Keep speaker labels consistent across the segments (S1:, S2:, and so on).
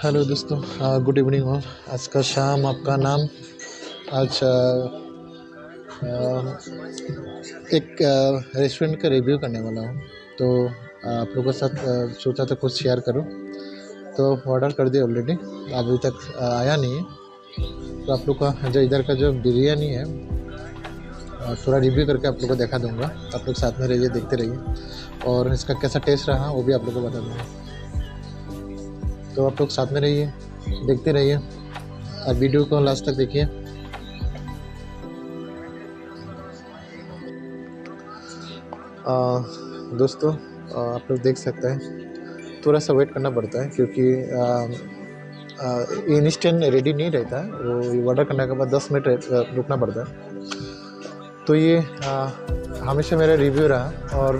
S1: Hello दोस्तों, good evening all. आज का शाम आपका नाम। आज एक रेस्टोरेंट का रिव्यू करने वाला हूँ, तो आप लोगों के साथ सोचा था कुछ शेयर करूँ। तो ऑर्डर कर दिया ऑलरेडी, अभी तक आया नहीं है। तो आप लोग का जो इधर का जो बिरयानी है थोड़ा रिव्यू करके आप लोग को दिखा दूँगा। आप लोग साथ में रहिए, देखते रहिए, और इसका कैसा टेस्ट रहा वो भी आप लोग को बता दूँगा। तो आप लोग साथ में रहिए, देखते रहिए और वीडियो को लास्ट तक देखिए। दोस्तों, आप लोग देख सकते हैं थोड़ा सा वेट करना पड़ता है, क्योंकि इंस्टेंट रेडी नहीं रहता है। वो ऑर्डर करने के बाद 10 मिनट रुकना पड़ता है। तो ये हमेशा मेरा रिव्यू रहा, और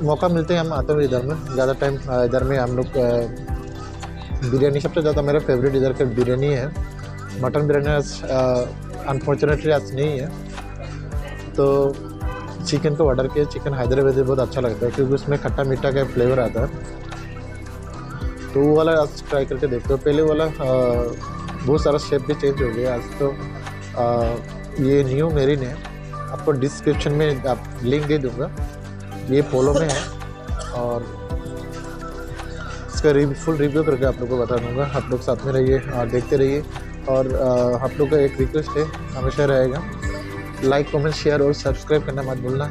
S1: मौका मिलते ही हम आते हैं इधर में। ज़्यादा टाइम इधर में हम लोग बिरयानी, सबसे ज़्यादा मेरा फेवरेट इधर का बिरयानी है। मटन बिरयानी आज अनफॉर्चुनेटली आज नहीं है, तो चिकन को ऑर्डर किया। चिकन हैदराबादी बहुत अच्छा लगता है, क्योंकि उसमें खट्टा मीठा का फ्लेवर आता है। तो वो वाला आज ट्राई करके देखते हो। पहले वाला बहुत सारा शेप भी चेंज हो गया आज। तो ये न्यू मेरिन है, आपको डिस्क्रिप्शन में आप लिंक दे दूँगा। ये पोलो में है, और इसका फुल रिव्यू करके आप लोग को बता दूँगा। आप लोग साथ में रहिए और देखते रहिए। और आप लोग का एक रिक्वेस्ट है, हमेशा रहेगा, लाइक कमेंट शेयर और सब्सक्राइब करना मत भूलना,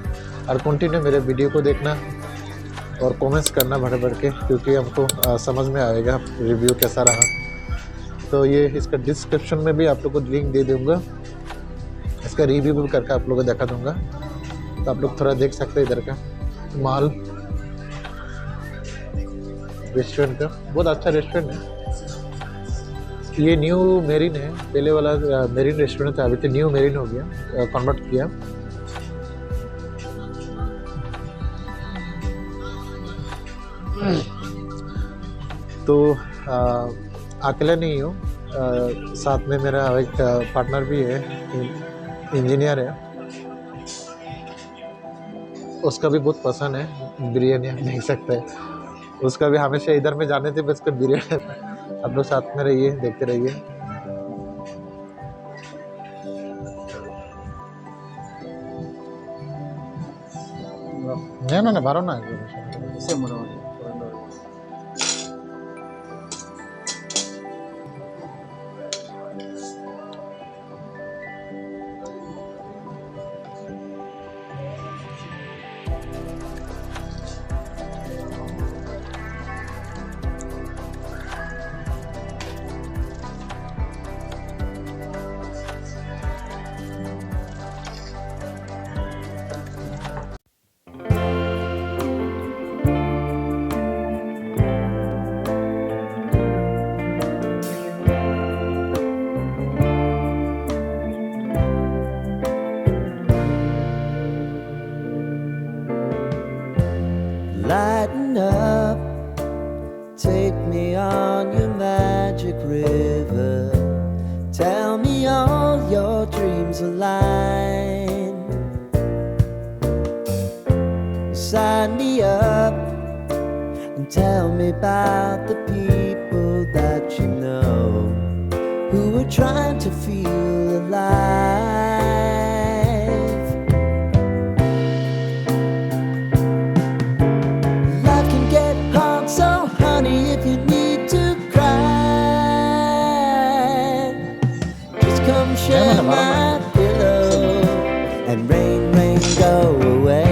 S1: और कंटिन्यू मेरे वीडियो को देखना और कमेंट्स करना बढ़ के, क्योंकि हमको समझ में आएगा रिव्यू कैसा रहा। तो ये इसका डिस्क्रिप्शन में भी आप लोग को लिंक दे दूँगा, इसका रिव्यू भी करके आप लोग को दिखा दूँगा। तो आप लोग थोड़ा देख सकते हैं इधर का माल। रेस्टोरेंट का बहुत अच्छा रेस्टोरेंट है। ये न्यू मेरिन है, पहले वाला मेरिन रेस्टोरेंट था, अभी तो न्यू मेरिन हो गया, कन्वर्ट किया। तो अकेला नहीं हूँ, साथ में मेरा एक पार्टनर भी है, इंजीनियर है। उसका भी बहुत पसंद है बिरयानी, आप देख सकते हैं। उसका भी हमेशा इधर में जाने थे, बस बिरयानी। आप लोग साथ में रहिए, देखते रहिए। ना बारो ना
S2: Lighten up, take me on your magic river. Tell me all your dreams align. Sign me up and tell me about the people that you know who are trying to feel alive. So honey, if you need to cry, just come share my pillow and rain, rain, go away.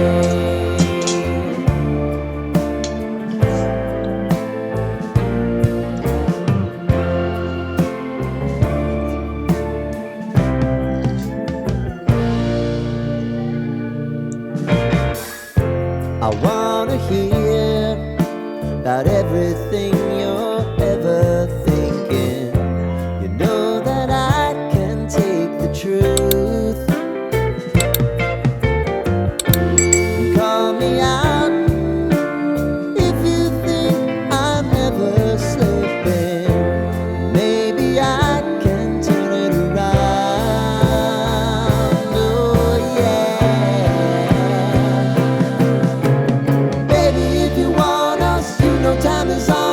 S2: I wanna hear about everything you're ever thinking. You know that I can take the truth. Call me out if you think I'm never slipping. Maybe I can turn it around. Oh yeah. Baby, if you want us, you know time is on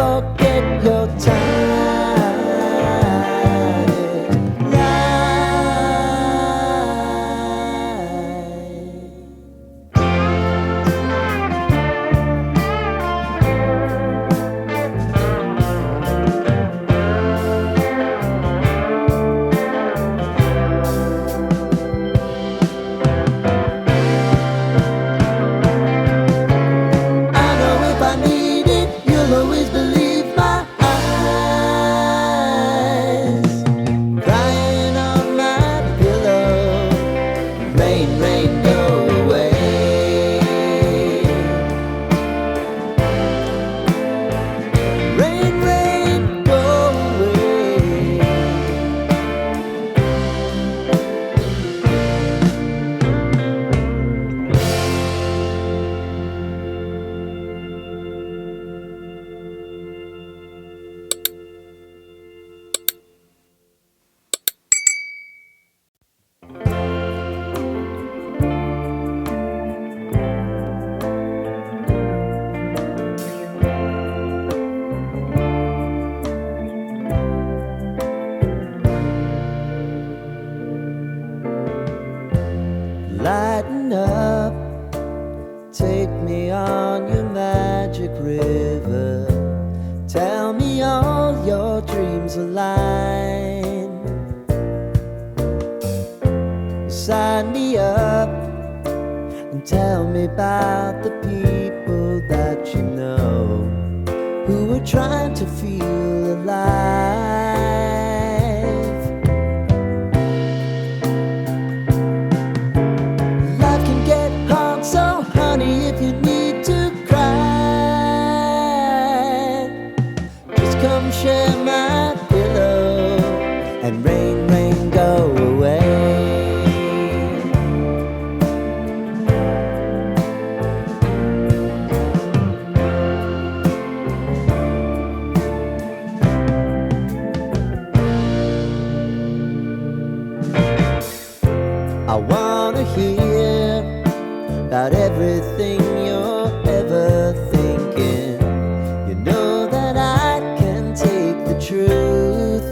S2: forget your timeline. I know if I need it, you'll always believe my eyes. Crying on my pillow, rain, rain, go away. Rain, rain, go away. Lighten up, take me on your magic river. Tell me all your dreams align. Sign me up and tell me about the people that you know who are trying to feel alive. Life can get hard, so honey, if you need to cry, just come share my pillow and rain, rain, go away. I wanna hear about everything you're ever thinking. You know that I can take the truth.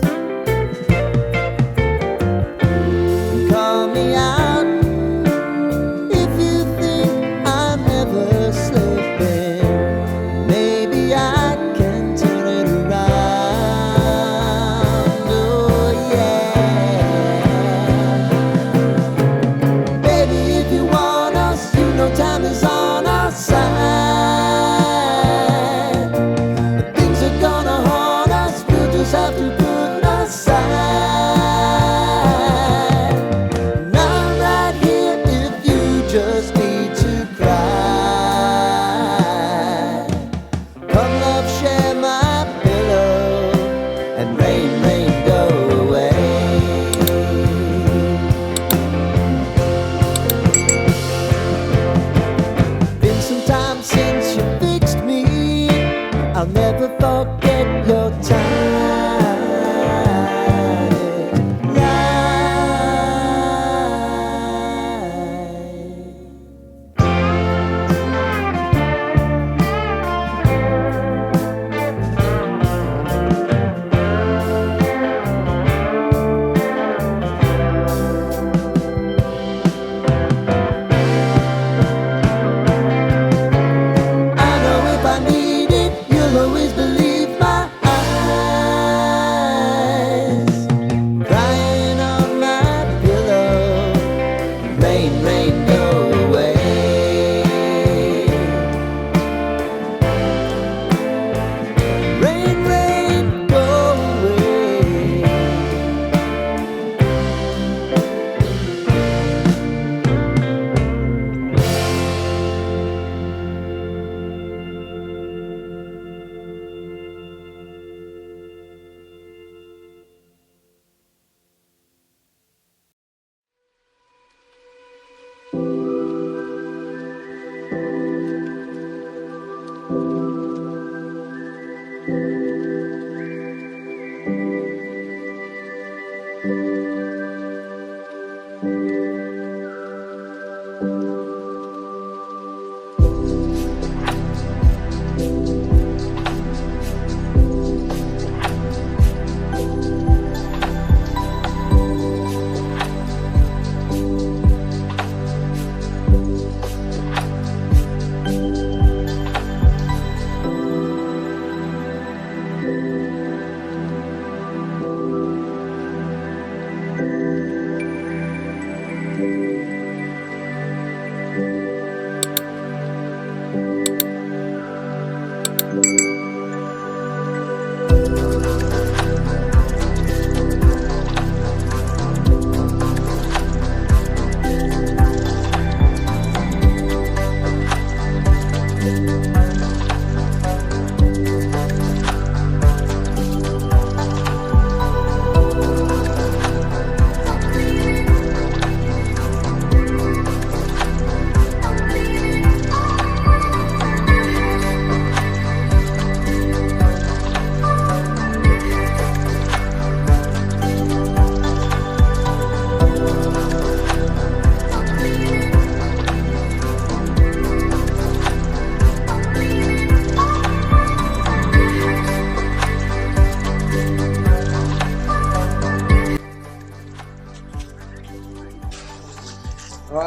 S2: Call me out if you think I'm ever slipping. Maybe I can turn it around. Oh yeah. Baby, if you want us, you know time is on our side. But things are gonna haunt us, we'll just have to put aside. And I'm right here if you just need to cry. Come love, share my pillow and rain, rain, go away. Been some time since you fixed me. I'll never forget your timeline. I know if I need it, you'll always believe my eyes.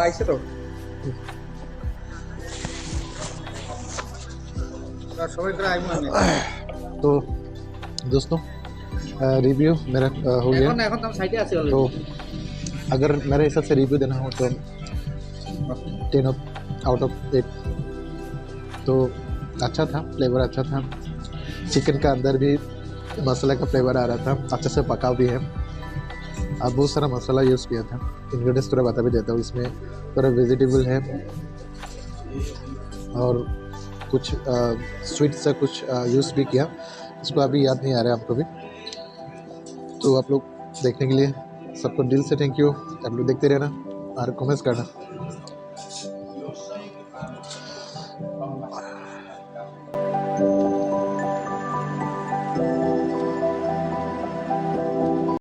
S3: আইছে তো সবাই করে আইবো আমি
S1: तो दोस्तों review मेरा हो गया।
S3: এখন এখন তো সাইডে আছে
S1: तो अगर मेरे हिसाब से रिव्यू देना हो तो 10 आउट ऑफ 8। तो अच्छा था, फ्लेवर अच्छा था, चिकन का अंदर भी मसाला का फ्लेवर आ रहा था, अच्छे से पका भी है और बहुत सारा मसाला यूज़ किया था। इंग्रेडिएंट्स थोड़ा बता भी देता हूँ, इसमें थोड़ा वेजिटेबल है और कुछ स्वीट सा कुछ यूज़ भी किया, इसको अभी याद नहीं आ रहा है हमको भी। तो आप लोग देखने के लिए सबको दिल से थैंक यू। आप लोग देखते रहना और कमेंट्स करना।